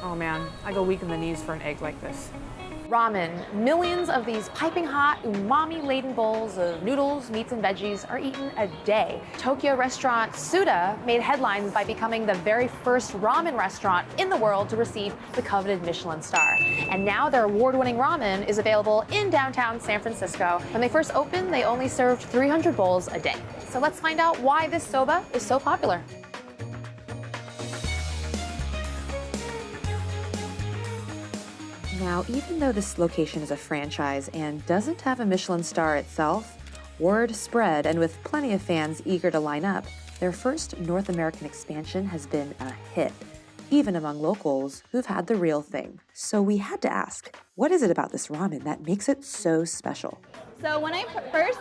Oh man, I go weak in the knees for an egg like this. Ramen. Millions of these piping hot, umami-laden bowls of noodles, meats, and veggies are eaten a day. Tokyo restaurant Suda made headlines by becoming the very first ramen restaurant in the world to receive the coveted Michelin star. And now their award-winning ramen is available in downtown San Francisco. When they first opened, they only served 300 bowls a day. So let's find out why this soba is so popular. Now, even though this location is a franchise and doesn't have a Michelin star itself, word spread, and with plenty of fans eager to line up, their first North American expansion has been a hit, even among locals who've had the real thing. So we had to ask, what is it about this ramen that makes it so special? So when I first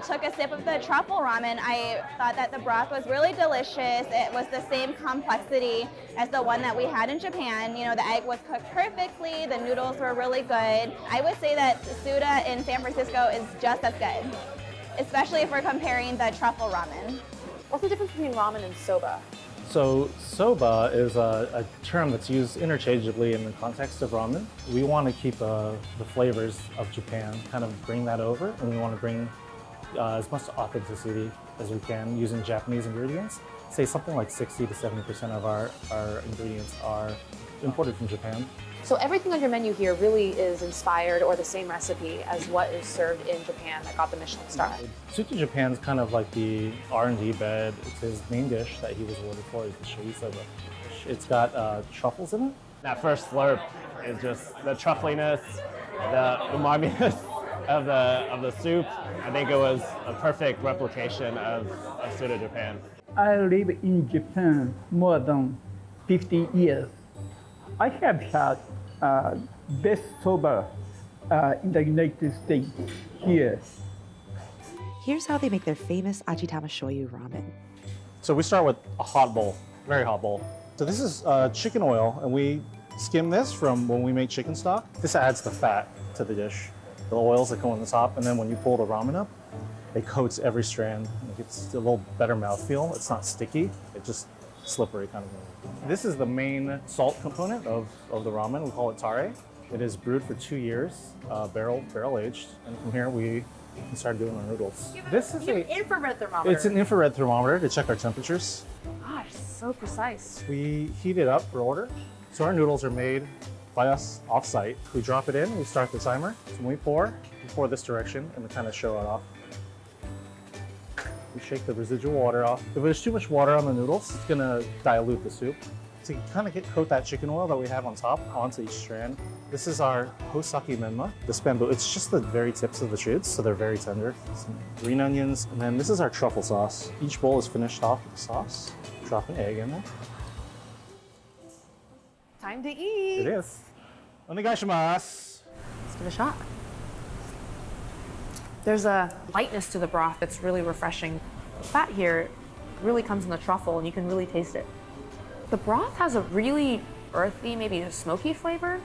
took a sip of the truffle ramen, I thought that the broth was really delicious. It was the same complexity as the one that we had in Japan. You know, the egg was cooked perfectly, the noodles were really good. I would say that Suda in San Francisco is just as good, especially if we're comparing the truffle ramen. What's the difference between ramen and soba? So soba is a term that's used interchangeably in the context of ramen. We want to keep the flavors of Japan, kind of bring that over, and we want to bring as much authenticity as we can using Japanese ingredients. Say something like 60 to 70% of our ingredients are imported from Japan. So everything on your menu here really is inspired or the same recipe as what is served in Japan that got the Michelin star. Sushi Japan's kind of like the R&D bed. It's his main dish that he was awarded for, is the shoyu soba. It's got truffles in it. That first slurp is just the truffliness, the umami-ness of the soup. I think it was a perfect replication of Suda Japan. I live in Japan more than 50 years. I have had best soba in the United States here. Here's how they make their famous Achitama shoyu ramen. So we start with a hot bowl, very hot bowl. So this is chicken oil, and we skim this from when we make chicken stock. This adds the fat to the dish, the oils that go on the top, and then when you pull the ramen up, it coats every strand. It gets a little better mouthfeel. It's not sticky, it's just slippery kind of thing. This is the main salt component of the ramen. We call it tare. It is brewed for 2 years, barrel aged, and from here we start doing our noodles. This is an infrared thermometer. It's an infrared thermometer to check our temperatures. Gosh, so precise. We heat it up for order. So our noodles are made by us off-site. We drop it in, we start the timer. So when we pour this direction and we kind of show it off. We shake the residual water off. If there's too much water on the noodles, it's gonna dilute the soup. To kind of coat that chicken oil that we have on top onto each strand. This is our hosaki menma, this bamboo. It's just the very tips of the shoots, so they're very tender. Some green onions, and then this is our truffle sauce. Each bowl is finished off with the sauce. Drop an egg in there. Time to eat. It is. Onegaishimasu. Let's give it a shot. There's a lightness to the broth that's really refreshing. The fat here really comes in the truffle, and you can really taste it. The broth has a really earthy, maybe a smoky flavor.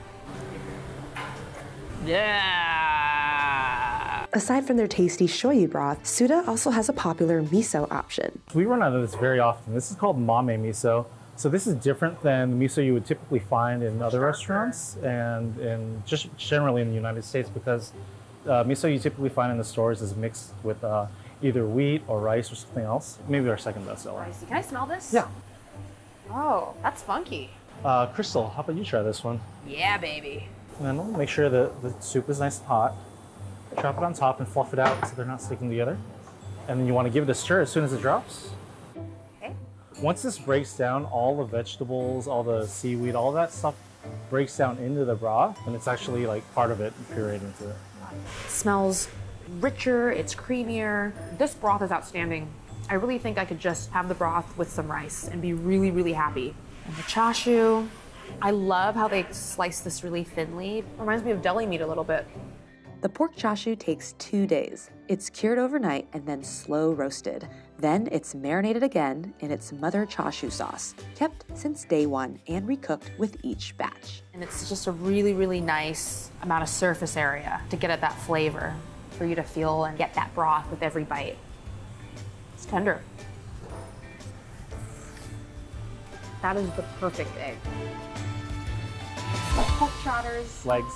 Yeah! Aside from their tasty shoyu broth, Suda also has a popular miso option. We run out of this very often. This is called mame miso. So this is different than the miso you would typically find in other restaurants and just generally in the United States, because miso you typically find in the stores is mixed with either wheat or rice or something else. Maybe our second bestseller. Can I smell this? Yeah. Oh, that's funky. Crystal, how about you try this one? Yeah, baby. And then make sure the soup is nice and hot. Drop it on top and fluff it out so they're not sticking together. And then you want to give it a stir as soon as it drops. Okay. Once this breaks down, all the vegetables, all the seaweed, all that stuff breaks down into the broth, and it's actually like part of it pureed into it. It smells richer, it's creamier. This broth is outstanding. I really think I could just have the broth with some rice and be really, really happy. And the chashu, I love how they slice this really thinly. It reminds me of deli meat a little bit. The pork chashu takes 2 days. It's cured overnight and then slow roasted. Then it's marinated again in its mother chashu sauce, kept since day one and recooked with each batch. And it's just a really, really nice amount of surface area to get at that flavor, for you to feel and get that broth with every bite. It's tender. That is the perfect egg. Pork trotters. Legs.